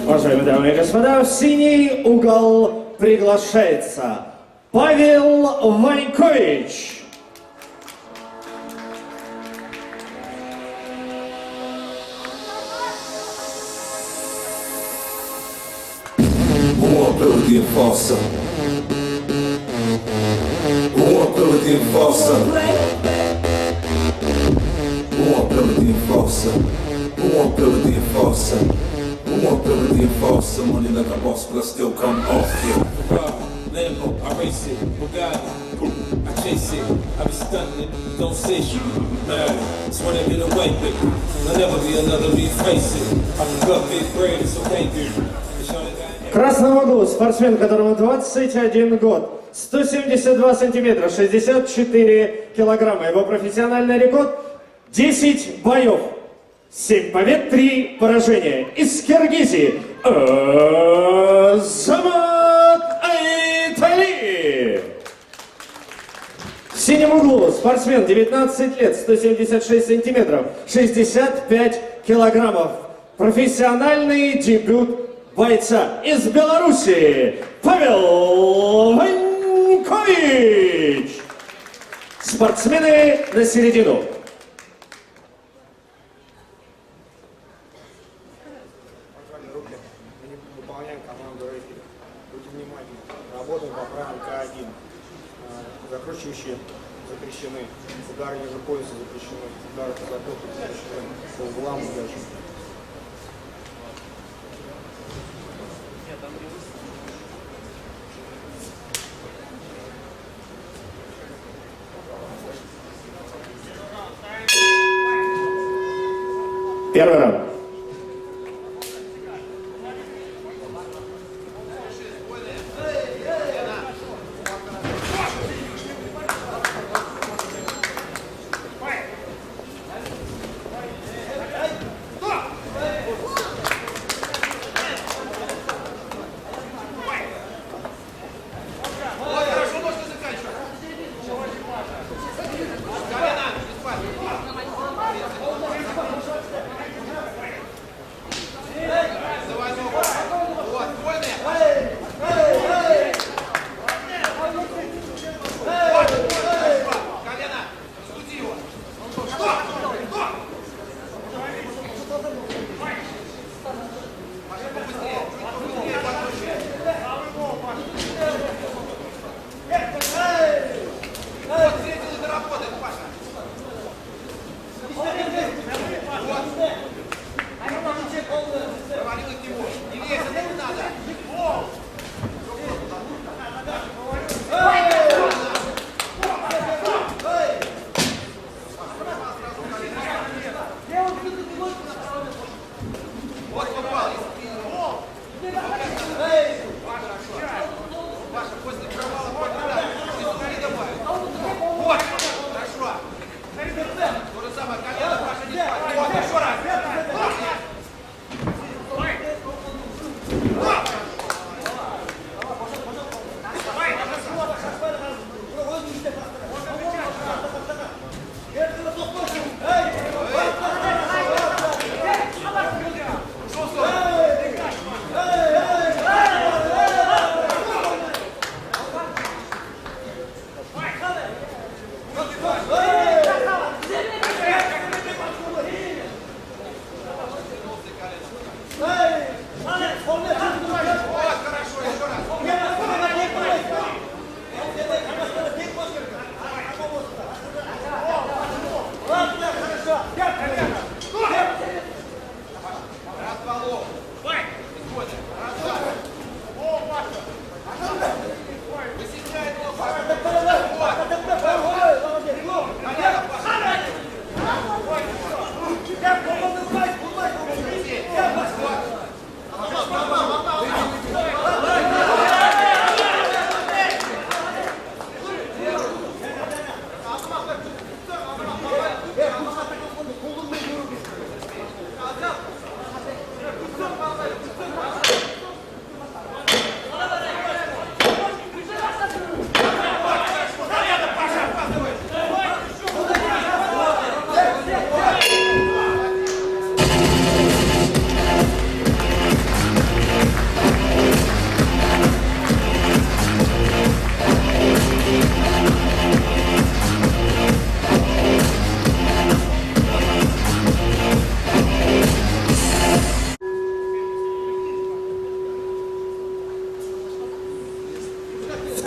Уважаемые дамы и господа, в синий угол приглашается Павел Ванькович. Ability enforcer. Ability enforcer. Ability enforcer. Ability enforcer. Ability enforcer. Money like a boss, but I still come off here. Lambo, I race it. Bugatti, I chase it. I be stunting, don't say shit. Just wanna get away with it. There'll never be another me, face it. I can cut big bread, it's okay, dude. В красном углу спортсмен, которому 21 год, 172 сантиметра, 64 килограмма. Его профессиональный рекорд 10 боев, 7 побед, 3 поражения. Из Киргизии Азамат Айтали. В синем углу спортсмен, 19 лет, 176 сантиметров, 65 килограммов. Профессиональный дебют бойца из Беларуси Павел Ванькович. Спортсмены на середину. Выполняем команду рэпера. Будьте внимательны. Работаем по правилам К1. Закручивающие запрещены. Удары ниже пояса запрещены. Удары по затылку запрещены. По углам удачи. Первый раунд.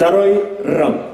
Второй раунд.